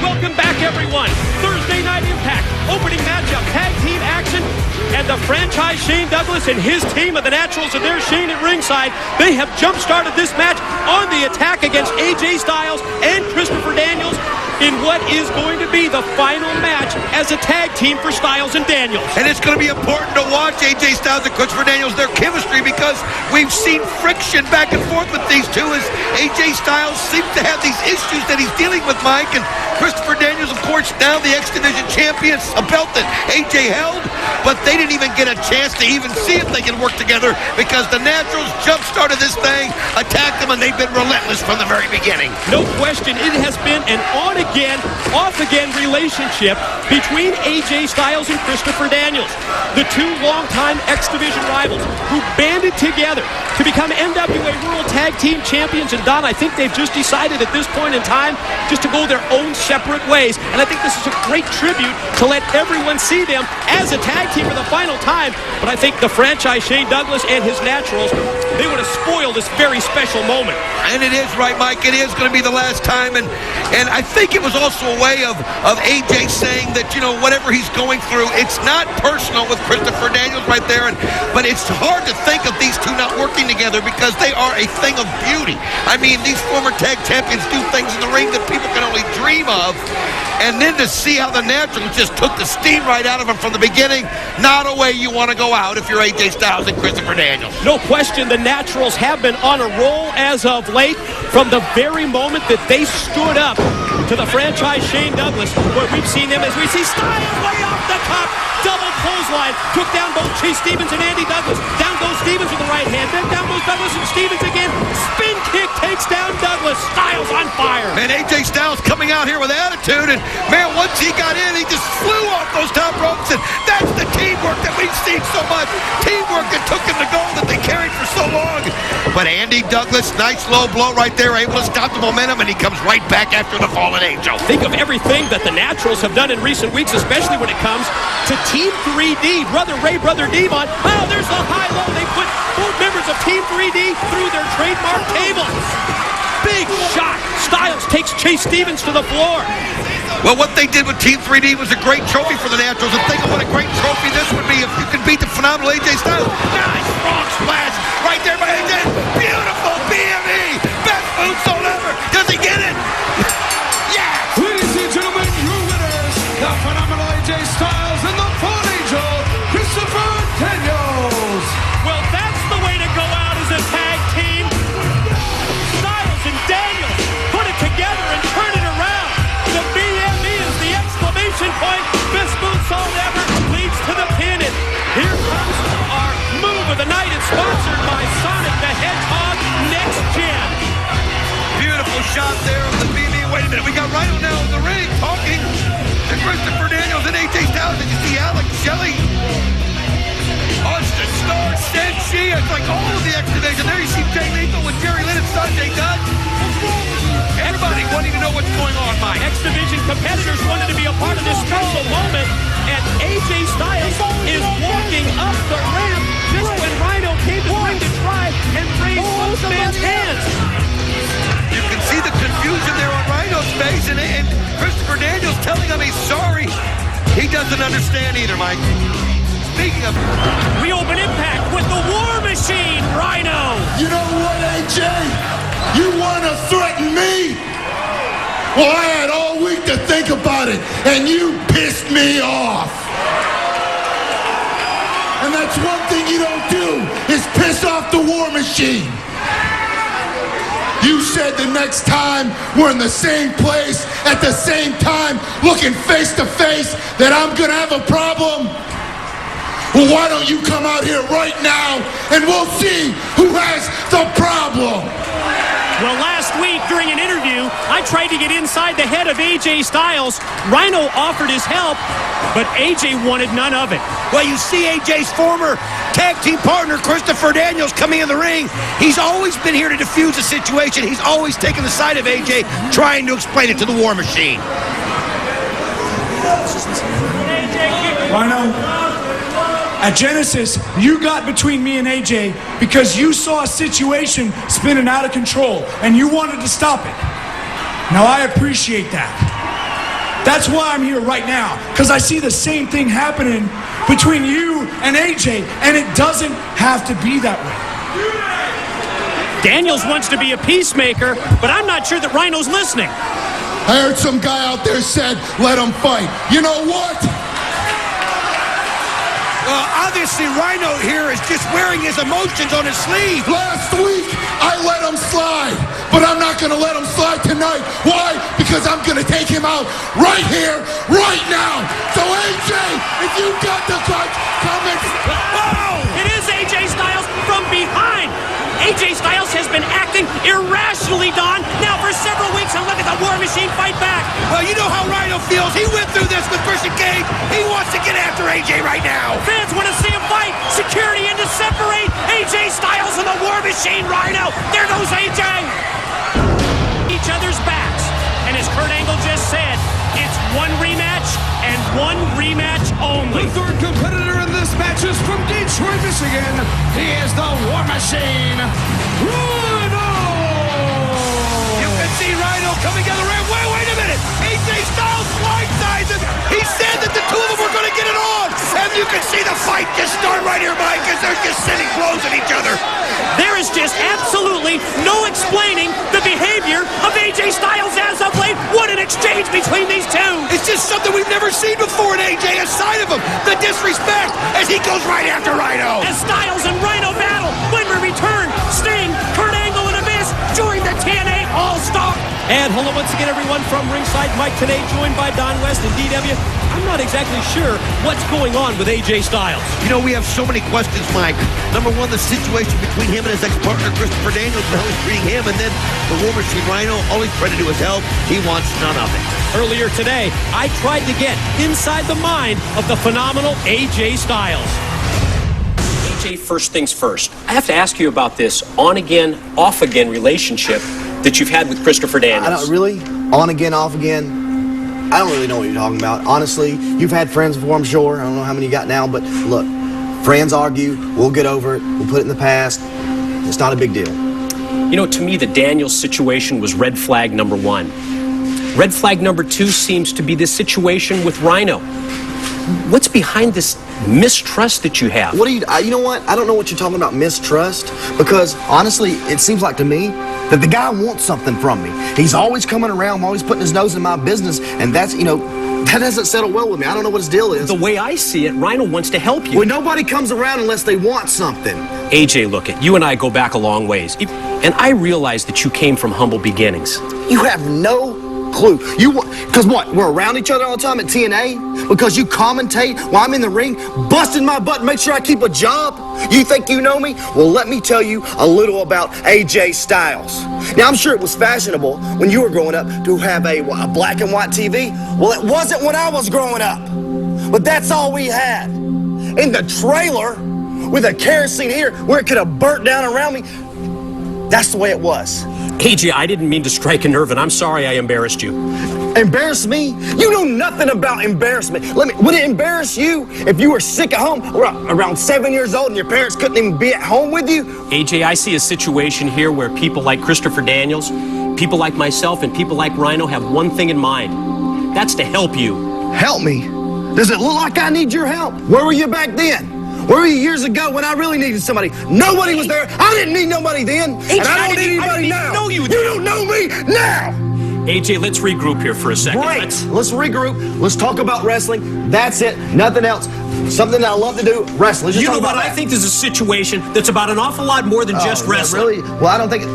Welcome back, everyone. Thursday Night Impact, opening matchup, tag team action, and the franchise Shane Douglas and his team of the Naturals and their Shane at ringside. They have jump-started this match on the attack against AJ Styles and Christopher Daniels in what is going to be the final match as a tag team for Styles and Daniels. And it's going to be important to watch AJ Styles and Christopher Daniels, their chemistry, because we've seen friction back and forth with these two as AJ Styles seems to have these issues that he's dealing with, Mike, and Christopher Daniels, of course, now the X Division champion, a belt that AJ held, but they didn't even get a chance to even see if they can work together because the Naturals jump-started this thing, attacked them, and they've been relentless from the very beginning. No question, it has been an on-again, off-again relationship between AJ Styles and Christopher Daniels, the two longtime X Division rivals who banded together to become NWA World Tag Team Champions. And Don, I think they've just decided at this point in time just to go their own separate ways. And I think this is a great tribute to let everyone see them as a tag team for the final time. But I think the franchise, Shane Douglas and his Naturals, they would have spoiled this very special moment. And it is right, Mike. It is going to be the last time. And I think it was also a way of AJ saying that, you know, whatever he's going through, it's not personal with Christopher Daniels right there. But it's hard to think of these two not working together because they are a thing of beauty. I mean, these former tag champions do things in the ring that people can only dream of. And then to see how the Naturals just took the steam right out of them from the beginning, not a way you want to go out if you're AJ Styles and Christopher Daniels. No question, the Naturals have been on a roll as of late from the very moment that they stood up to the franchise Shane Douglas, where we've seen them as we see Styles way off the top, double clothesline, took down both Chase Stevens and Andy Douglas. Down goes Stevens with the right hand, then down goes Douglas and Stevens again. Spin kick takes down Douglas. Styles on fire. Man, AJ Styles coming out here with attitude, and man, once he got in, he just flew off those top ropes, and that's the teamwork that we've seen so much. Teamwork that took him to goal that they carried for so long. But Andy Douglas, nice low blow right there, able to stop the momentum, and he comes right back after the fallen angel. Think of everything that the Naturals have done in recent weeks, especially when it comes to Team 3D. Brother Ray, Brother Devon. Oh, there's the high-low. They put both members of Team 3D through their trademark table. Big shot. Styles takes Chase Stevens to the floor. Well, what they did with Team 3D was a great trophy for the Naturals, and think of what a great trophy this would be if you could beat the phenomenal AJ Styles. Nice strong splash right there by AJ. Beautiful BME. Best moonsault ever. Does he get it? Yes! Ladies and gentlemen, your winners, the phenomenal AJ Styles and the fallen angel, Christopher Daniels. Well, that's the way to go out as a tag team. Styles and Daniels put it together and turn it around. The BME is the exclamation point. Best moonsault ever leads to the pin. And here comes our move of the night. It's sponsored by Sonic the Hedgehog Next Gen. Beautiful shot there of the BME. Wait a minute, we got Rhino now in the ring talking to Christopher Daniels and AJ Styles. Did you see Alex Shelley? Austin Starr, Senshi, it's like all of the X Division. There you see Jay Lethal with Jerry Lynn and Sanjay Dutt. Everybody wanting to know what's going on, Mike. X Division competitors wanted to be a part of this special moment, and AJ Styles is walking up the ramp just when Rhino came to the ring to try and raise both man's hands. You can see the confusion there on Rhino's face, and Christopher Daniels telling him he's sorry. He doesn't understand either, Mike. Speaking of... We open Impact with the War Machine, Rhino. You know what, AJ? You want to threaten me? Well, I had all week to think about it, and you pissed me off. And that's one thing you don't do, is piss off the War Machine. You said the next time we're in the same place at the same time looking face to face that I'm going to have a problem. Well, why don't you come out here right now and we'll see who has the problem. Well, last week during an interview, I tried to get inside the head of AJ Styles. Rhino offered his help, but AJ wanted none of it. Well, you see AJ's former tag team partner, Christopher Daniels, coming in the ring. He's always been here to defuse the situation. He's always taken the side of AJ, trying to explain it to the War Machine. Rhino, at Genesis, you got between me and AJ because you saw a situation spinning out of control and you wanted to stop it. Now, I appreciate that. That's why I'm here right now, because I see the same thing happening between you and AJ, and it doesn't have to be that way. Daniels wants to be a peacemaker, but I'm not sure that Rhino's listening. I heard some guy out there said, let him fight. You know what? Well, obviously Rhino here is just wearing his emotions on his sleeve. Last week, I let him slide, but I'm not going to let him slide tonight. Why? Because I'm going to take him out right here, right now. So, AJ, if you got the guts, come and... Whoa! It is AJ Styles from behind. AJ Styles has been acting irrationally, Don, now for several weeks, and look at the War Machine fight back. Well, you know how Rhino feels. He went through this with Christian Cage. He wants to get after AJ right now. Fans want to see him fight. Security in to separate AJ Styles and the War Machine Rhino. There goes AJ. Each other's backs. And as Kurt Angle just said, it's one rematch and one rematch only. The third competitor in this match is from Detroit, Michigan. He is the War Machine, Rhino! You can see Rhino coming down the ring. Wait a minute. AJ Styles blindsides him. He said that the two of them were going to get it on. And you can see the fight just start right here, Mike, as they're just sending blows at each other. There is just absolutely no explaining the behavior of AJ Styles as of late. What an exchange between these two. It's just something we've never seen before in AJ, aside of him. The disrespect as he goes right after Rhino. As Styles and Rhino battle, when we return, Sting, Kurt Angle, and Abyss join the TNA All-Star. And hello once again, everyone, from ringside. Mike today, joined by Don West and DW. I'm not exactly sure what's going on with AJ Styles. You know, we have so many questions, Mike. Number one, the situation between him and his ex-partner, Christopher Daniels, and how he's treating him. And then the War Machine Rhino, all he's trying to do is help. He wants none of it. Earlier today, I tried to get inside the mind of the phenomenal AJ Styles. AJ, first things first. I have to ask you about this on-again, off-again relationship that you've had with Christopher Daniels. I don't really, on again, off again. I don't really know what you're talking about. Honestly, you've had friends before, I'm sure. I don't know how many you got now, but look, friends argue, we'll get over it, we'll put it in the past. It's not a big deal. You know, to me, the Daniels situation was red flag number one. Red flag number two seems to be this situation with Rhino. What's behind this mistrust that you have? What do you know what? I don't know what you're talking about, mistrust, because honestly, it seems like to me that the guy wants something from me. He's always coming around, always putting his nose in my business, and that's, that doesn't settle well with me. I don't know what his deal is. The way I see it, Rhino wants to help you. Well, nobody comes around unless they want something. AJ, look, you and I go back a long ways, and I realize that you came from humble beginnings. You have no clue. Because what? We're around each other all the time at TNA? Because you commentate while I'm in the ring, busting my butt, make sure I keep a job? You think you know me? Well, let me tell you a little about AJ Styles. Now, I'm sure it was fashionable when you were growing up to have a black and white TV. Well, it wasn't when I was growing up. But that's all we had. In the trailer, with a kerosene here where it could have burnt down around me, that's the way it was. AJ, I didn't mean to strike a nerve, and I'm sorry I embarrassed you. Embarrass me? You know nothing about embarrassment. Would it embarrass you if you were sick at home, around 7 years old, and your parents couldn't even be at home with you? AJ, I see a situation here where people like Christopher Daniels, people like myself, and people like Rhino have one thing in mind. That's to help you. Help me? Does it look like I need your help? Where were you back then? Where were you years ago when I really needed somebody? Nobody was there. I didn't need nobody then. AJ, and I don't need anybody now. Know you. You don't know me now. AJ, let's regroup here for a second. Great. Let's regroup. Let's talk about wrestling. That's it. Nothing else. Something that I love to do, wrestling. You know what? I think there's a situation that's about an awful lot more than just wrestling. Really? Well, I don't think...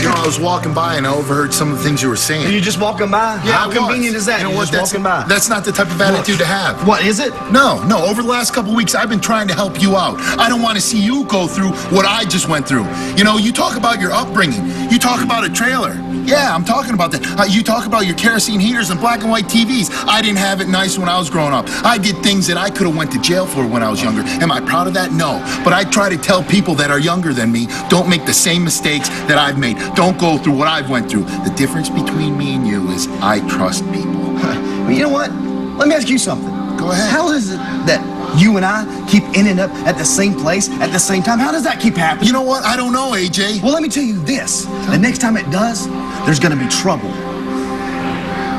I was walking by and I overheard some of the things you were saying. Are you just walking by? Yeah, How convenient is that? You know You're what? just walking by. That's not the type of attitude to have. What is it? No. Over the last couple of weeks, I've been trying to help you out. I don't want to see you go through what I just went through. You talk about your upbringing. You talk about a trailer. Yeah, I'm talking about that. You talk about your kerosene heaters and black and white TVs. I didn't have it nice when I was growing up. I did things that I could have went to jail for when I was younger. Am I proud of that? No. But I try to tell people that are younger than me, don't make the same mistakes that I've made. Don't go through what I've went through. The difference between me and you is I trust people. Well, you know what? Let me ask you something. Go ahead. How is it that you and I keep ending up at the same place at the same time? How does that keep happening? You know what? I don't know, AJ. Well, let me tell you this. The next time it does, there's going to be trouble.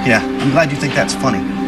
Yeah, I'm glad you think that's funny.